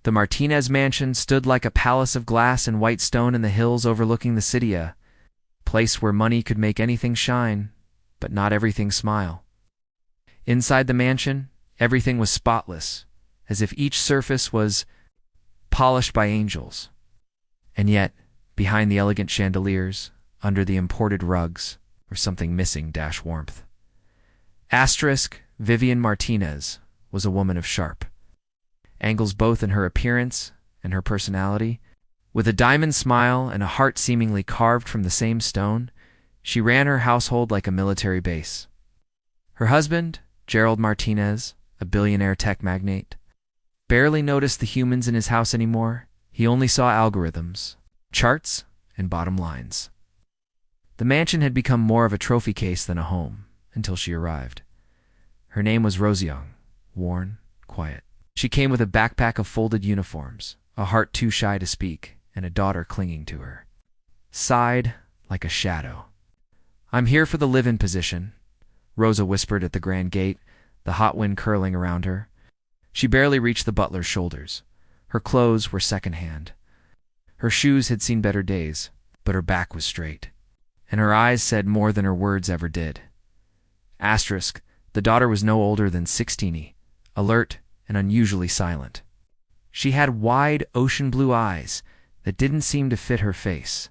The Martinez mansion stood like a palace of glass and white stone in the hills overlooking the city, a place where money could make anything shine, but not everything smile. Inside the mansion, everything was spotless, as if each surface was polished by angels. And yet, behind the elegant chandeliers, under the imported rugs, was something missing - warmth. Vivien Martinez was a woman of sharp angles both in her appearance and her personality. With a diamond smile and a heart seemingly carved from the same stone, she ran her household like a military base. Her husband, Gerald Martinez, a billionaire tech magnate, barely noticed the humans in his house anymore. He only saw algorithms, charts, and bottom lines. The mansion had become more of a trophy case than a home until she arrived. Her name was Rose Young, worn, quiet. She came with a backpack of folded uniforms, a heart too shy to speak, and a daughter clinging to her. Sighed like a shadow. "I'm here for the live-in position," Rosa whispered at the grand gate, the hot wind curling around her. She barely reached the butler's shoulders. Her clothes were second-hand. Her shoes had seen better days, but her back was straight, and her eyes said more than her words ever did. The daughter was no older than 16, alert and unusually silent. She had wide ocean-blue eyes that didn't seem to fit her face,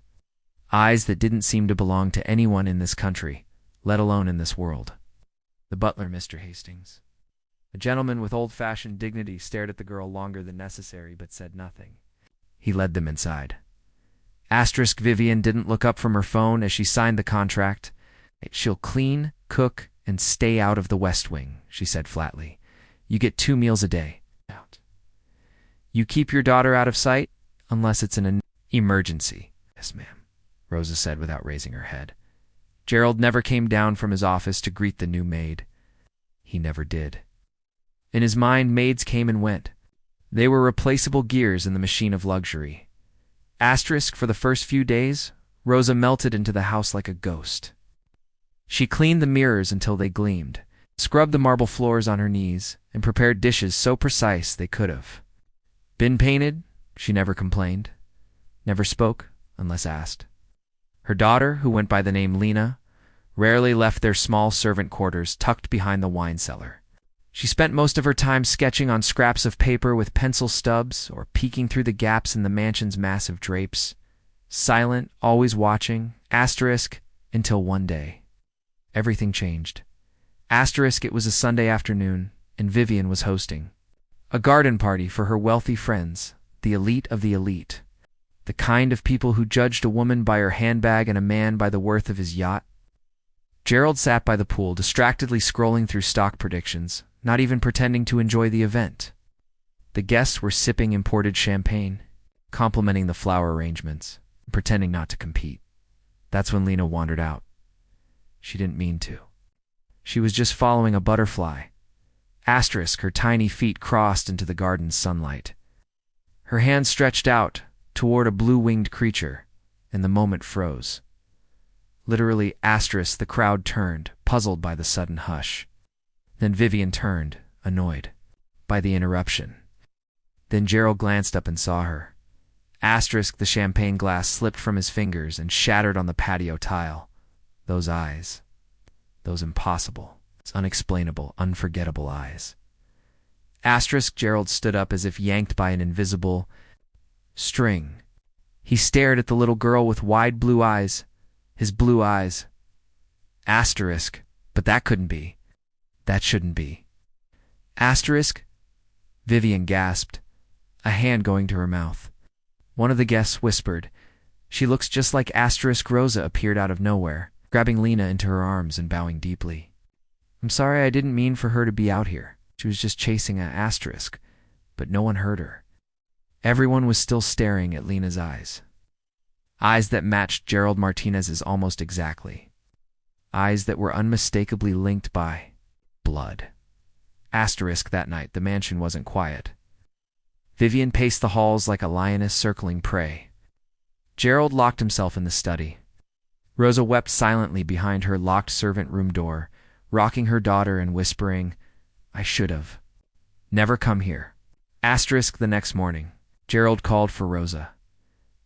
eyes that didn't seem to belong to anyone in this country, let alone in this world. The butler, Mr. Hastings. A gentleman with old-fashioned dignity stared at the girl longer than necessary but said nothing. He led them inside. Vivien didn't look up from her phone as she signed the contract. "She'll clean, cook, and stay out of the West Wing," she said flatly. "You get 2 meals a day. You keep your daughter out of sight, unless it's an emergency." "Yes, ma'am," Rosa said without raising her head. Gerald never came down from his office to greet the new maid. He never did. In his mind, maids came and went. They were replaceable gears in the machine of luxury. For the first few days, Rosa melted into the house like a ghost. She cleaned the mirrors until they gleamed, scrubbed the marble floors on her knees, and prepared dishes so precise they could have been painted. She never complained, never spoke unless asked. Her daughter, who went by the name Lena, rarely left their small servant quarters tucked behind the wine cellar. She spent most of her time sketching on scraps of paper with pencil stubs or peeking through the gaps in the mansion's massive drapes, silent, always watching, until one day. Everything changed. It was a Sunday afternoon, and Vivien was hosting a garden party for her wealthy friends, the elite of the elite, the kind of people who judged a woman by her handbag and a man by the worth of his yacht. Gerald sat by the pool, distractedly scrolling through stock predictions, not even pretending to enjoy the event. The guests were sipping imported champagne, complimenting the flower arrangements, and pretending not to compete. That's when Lena wandered out. She didn't mean to. She was just following a butterfly. Her tiny feet crossed into the garden's sunlight. Her hand stretched out toward a blue-winged creature, and the moment froze. Literally, the crowd turned, puzzled by the sudden hush. Then Vivien turned, annoyed by the interruption. Then Gerald glanced up and saw her. The champagne glass slipped from his fingers and shattered on the patio tile. Those eyes. Those impossible, unexplainable, unforgettable eyes. Gerald stood up as if yanked by an invisible string. He stared at the little girl with wide blue eyes. His blue eyes. But that couldn't be. That shouldn't be. Vivien gasped, a hand going to her mouth. One of the guests whispered, "She looks just like **." Rosa appeared out of nowhere, grabbing Lena into her arms and bowing deeply. "I'm sorry, I didn't mean for her to be out here. She was just chasing a **." But no one heard her. Everyone was still staring at Lena's eyes. Eyes that matched Gerald Martinez's almost exactly. Eyes that were unmistakably linked by blood. That night, the mansion wasn't quiet. Vivien paced the halls like a lioness circling prey. Gerald locked himself in the study. Rosa wept silently behind her locked servant room door, rocking her daughter and whispering, "I should have. Never come here. Asterisk the next morning. Gerald called for Rosa.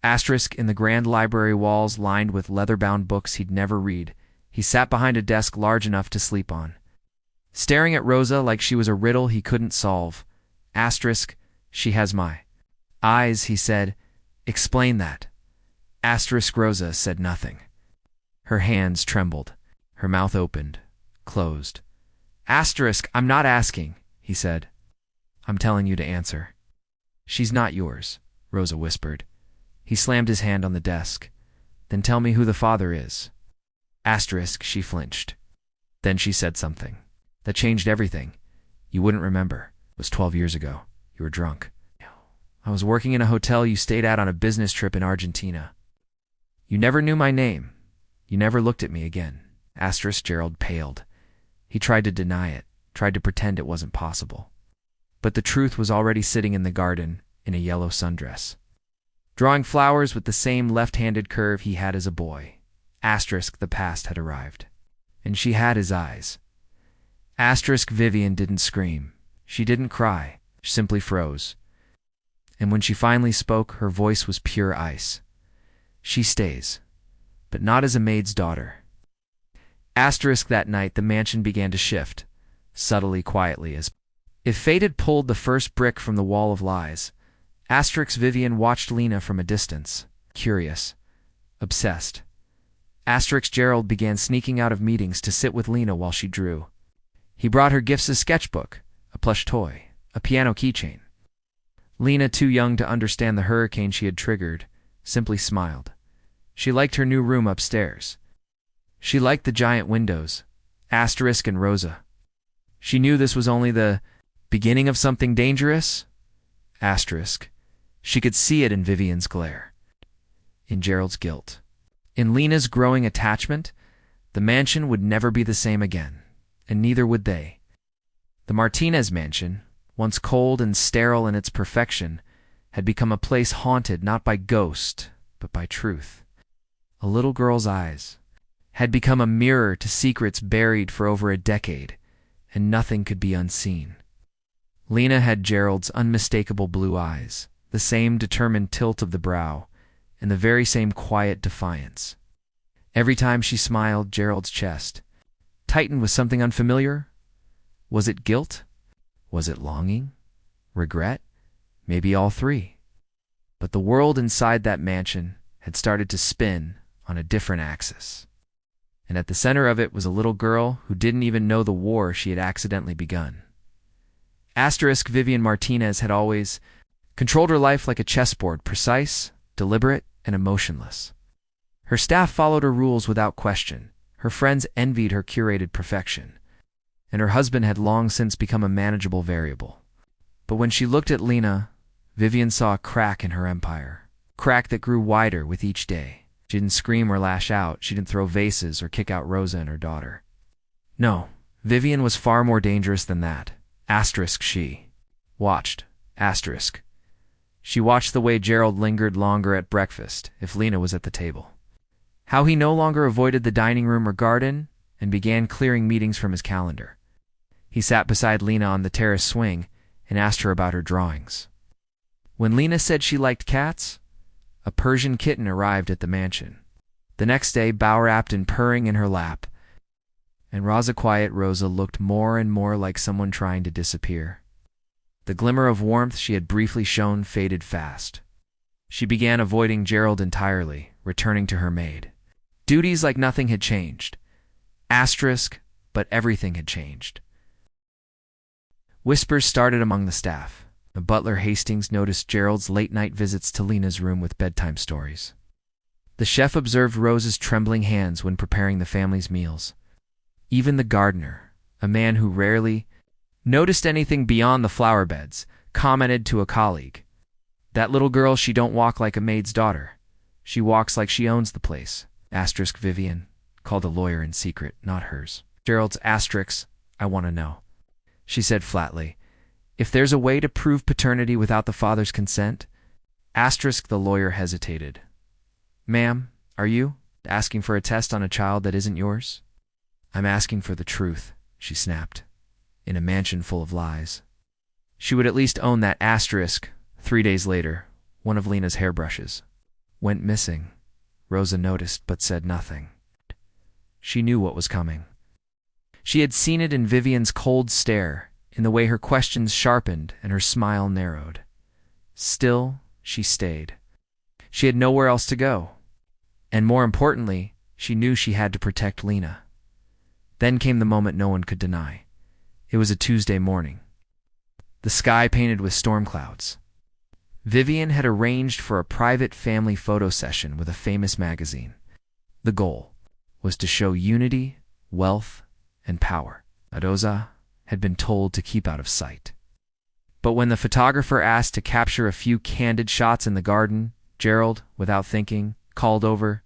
Asterisk in the grand library walls lined with leather-bound books he'd never read. He sat behind a desk large enough to sleep on, staring at Rosa like she was a riddle he couldn't solve. Asterisk, she has my eyes, he said. Explain that. Asterisk Rosa said nothing. Her hands trembled. Her mouth opened, closed. Asterisk, I'm not asking, he said. I'm telling you to answer. She's not yours, Rosa whispered. He slammed his hand on the desk. Then tell me who the father is. Asterisk, she flinched. Then she said something that changed everything. You wouldn't remember. It was 12 years ago. You were drunk. I was working in a hotel you stayed at on a business trip in Argentina. You never knew my name. You never looked at me again. Asterisk Gerald paled. He tried to deny it, tried to pretend it wasn't possible. But the truth was already sitting in the garden in a yellow sundress, drawing flowers with the same left-handed curve he had as a boy. Asterisk the past had arrived. And she had his eyes. Asterisk Vivien didn't scream. She didn't cry. She simply froze. And when she finally spoke, her voice was pure ice. She stays, but not as a maid's daughter. Asterisk that night the mansion began to shift, subtly, quietly, as if fate had pulled the first brick from the wall of lies. Asterisk Vivien watched Lena from a distance, curious, obsessed. Asterisk Gerald began sneaking out of meetings to sit with Lena while she drew. He brought her gifts: a sketchbook, a plush toy, a piano keychain. Lena, too young to understand the hurricane she had triggered, simply smiled. She liked her new room upstairs. She liked the giant windows, Asterisk and Rosa. She knew this was only the beginning of something dangerous. Asterisk. She could see it in Vivien's glare, in Gerald's guilt, in Lena's growing attachment. The mansion would never be the same again, and neither would they. The Martinez mansion, once cold and sterile in its perfection, had become a place haunted not by ghost, but by truth. A little girl's eyes had become a mirror to secrets buried for over a decade, and nothing could be unseen. Lena had Gerald's unmistakable blue eyes, the same determined tilt of the brow, and the very same quiet defiance. Every time she smiled, Gerald's chest tightened with something unfamiliar. Was it guilt? Was it longing? Regret? Maybe all three. But the world inside that mansion had started to spin on a different axis. And at the center of it was a little girl who didn't even know the war she had accidentally begun. Asterisk Vivien Martinez had always controlled her life like a chessboard, precise, deliberate, and emotionless. Her staff followed her rules without question. Her friends envied her curated perfection. And her husband had long since become a manageable variable. But when she looked at Lena, Vivien saw a crack in her empire, a crack that grew wider with each day. She didn't scream or lash out. She didn't throw vases or kick out Rosa and her daughter. No, Vivien was far more dangerous than that. Asterisk she watched. Asterisk. She watched the way Gerald lingered longer at breakfast if Lena was at the table. How he no longer avoided the dining room or garden and began clearing meetings from his calendar. He sat beside Lena on the terrace swing and asked her about her drawings. When Lena said she liked cats, a Persian kitten arrived at the mansion. The next day, bow-wrapped and purring in her lap, and quiet Rosa looked more and more like someone trying to disappear. The glimmer of warmth she had briefly shown faded fast. She began avoiding Gerald entirely, returning to her maid. Duties like nothing had changed. Asterisk, but everything had changed. Whispers started among the staff. The butler Hastings noticed Gerald's late-night visits to Lena's room with bedtime stories. The chef observed Rosa's trembling hands when preparing the family's meals. Even the gardener, a man who rarely noticed anything beyond the flower beds, commented to a colleague, "That little girl, she don't walk like a maid's daughter. She walks like she owns the place." Asterisk Vivien called a lawyer in secret, not hers. Gerald's asterisk, "I want to know," she said flatly. "If there's a way to prove paternity without the father's consent?" Asterisk the lawyer hesitated. "Ma'am, are you asking for a test on a child that isn't yours?" "I'm asking for the truth," she snapped, "in a mansion full of lies." She would at least own that asterisk. 3 days later, one of Lena's hairbrushes went missing. Rosa noticed but said nothing. She knew what was coming. She had seen it in Vivien's cold stare, in the way her questions sharpened and her smile narrowed. Still, she stayed. She had nowhere else to go. And more importantly, she knew she had to protect Lena. Then came the moment no one could deny. It was a Tuesday morning. The sky painted with storm clouds. Vivien had arranged for a private family photo session with a famous magazine. The goal was to show unity, wealth, and power. Rosa had been told to keep out of sight. But when the photographer asked to capture a few candid shots in the garden, Gerald, without thinking, called over,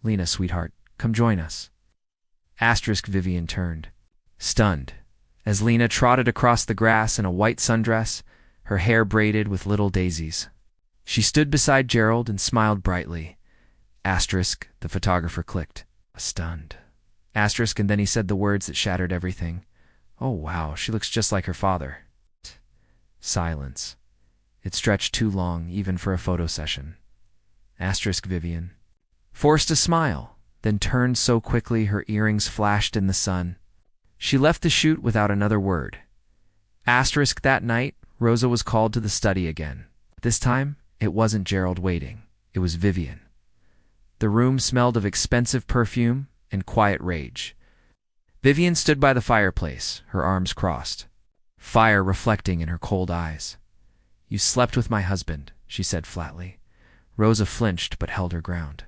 "Lena, sweetheart, come join us." Vivien turned, stunned, as Lena trotted across the grass in a white sundress, her hair braided with little daisies. She stood beside Gerald and smiled brightly. The photographer clicked, stunned. And then he said the words that shattered everything. "Oh wow, she looks just like her father." Silence. It stretched too long, even for a photo session. Vivien forced a smile, then turned so quickly her earrings flashed in the sun. She left the shoot without another word. That night, Rosa was called to the study again. This time, it wasn't Gerald waiting. It was Vivien. The room smelled of expensive perfume and quiet rage. Vivien stood by the fireplace, her arms crossed, fire reflecting in her cold eyes. "You slept with my husband," she said flatly. Rosa flinched but held her ground.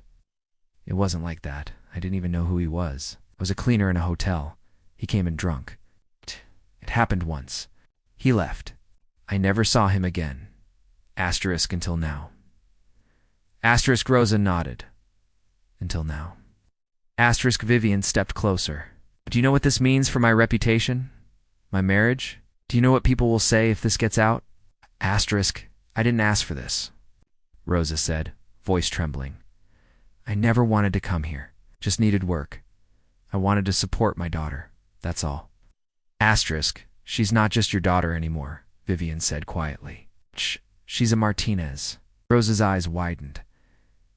"It wasn't like that. I didn't even know who he was. I was a cleaner in a hotel. He came in drunk. It happened once. He left. I never saw him again. Until now." Rosa nodded. "Until now." Vivien stepped closer. "Do you know what this means for my reputation? My marriage? Do you know what people will say if this gets out?" "I didn't ask for this," Rosa said, voice trembling. "I never wanted to come here. Just needed work. I wanted to support my daughter. That's all." "She's not just your daughter anymore," Vivien said quietly. She's a Martinez." Rosa's eyes widened.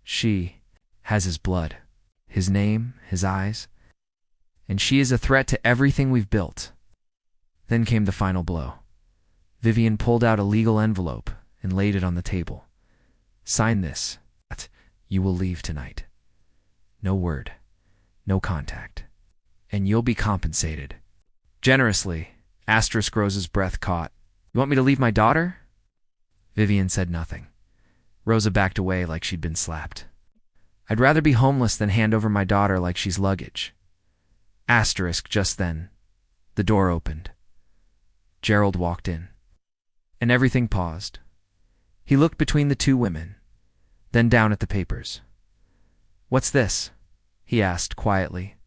"She has his blood, his name, his eyes. And she is a threat to everything we've built." Then came the final blow. Vivien pulled out a legal envelope and laid it on the table. "Sign this. You will leave tonight. No word, no contact. And you'll be compensated. Generously." Rosa's breath caught. "You want me to leave my daughter?" Vivien said nothing. Rosa backed away like she'd been slapped. "I'd rather be homeless than hand over my daughter like she's luggage." Just then, the door opened. Gerald walked in. And everything paused. He looked between the two women, then down at the papers. "What's this?" he asked quietly.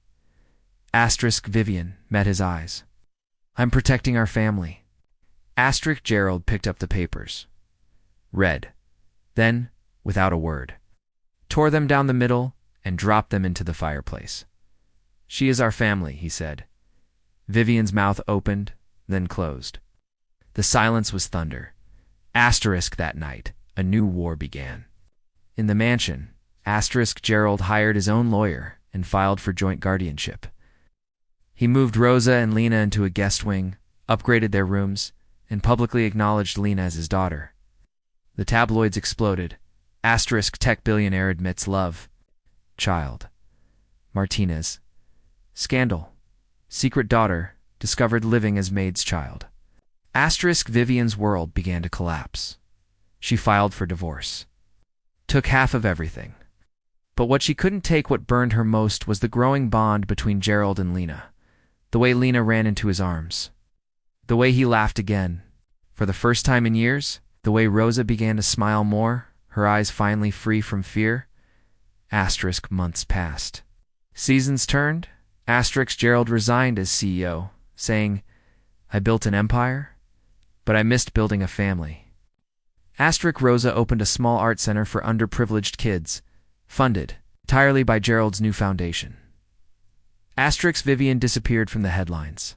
Vivien met his eyes. "I'm protecting our family." Gerald picked up the papers. Read. Then, without a word, tore them down the middle and dropped them into the fireplace. "She is our family," he said. Vivien's mouth opened, then closed. The silence was thunder. That night, a new war began. In the mansion, Gerald hired his own lawyer and filed for joint guardianship. He moved Rosa and Lena into a guest wing, upgraded their rooms, and publicly acknowledged Lena as his daughter. The tabloids exploded. Tech billionaire admits love. Child. Martinez. Scandal. Secret daughter discovered living as Maid's child. Vivien's world began to collapse. She filed for divorce. Took half of everything. But what she couldn't take, what burned her most, was the growing bond between Gerald and Lena. The way Lena ran into his arms. The way he laughed again. For the first time in years, the way Rosa began to smile more, her eyes finally free from fear. Months passed. Seasons turned. Gerald resigned as CEO, saying, "I built an empire, but I missed building a family." Rosa opened a small art center for underprivileged kids, funded entirely by Gerald's new foundation. Vivien disappeared from the headlines.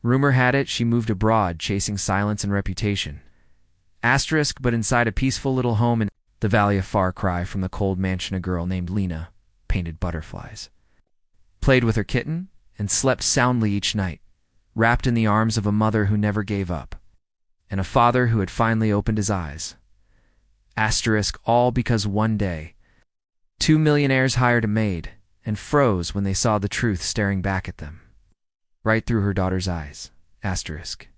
Rumor had it she moved abroad, chasing silence and reputation. Asterisk, but inside a peaceful little home in the valley, a far cry from the cold mansion, a girl named Lena painted butterflies, played with her kitten, and slept soundly each night, wrapped in the arms of a mother who never gave up, and a father who had finally opened his eyes. Asterisk, all because one day, two millionaires hired a maid and froze when they saw the truth staring back at them, right through her daughter's eyes. Asterisk.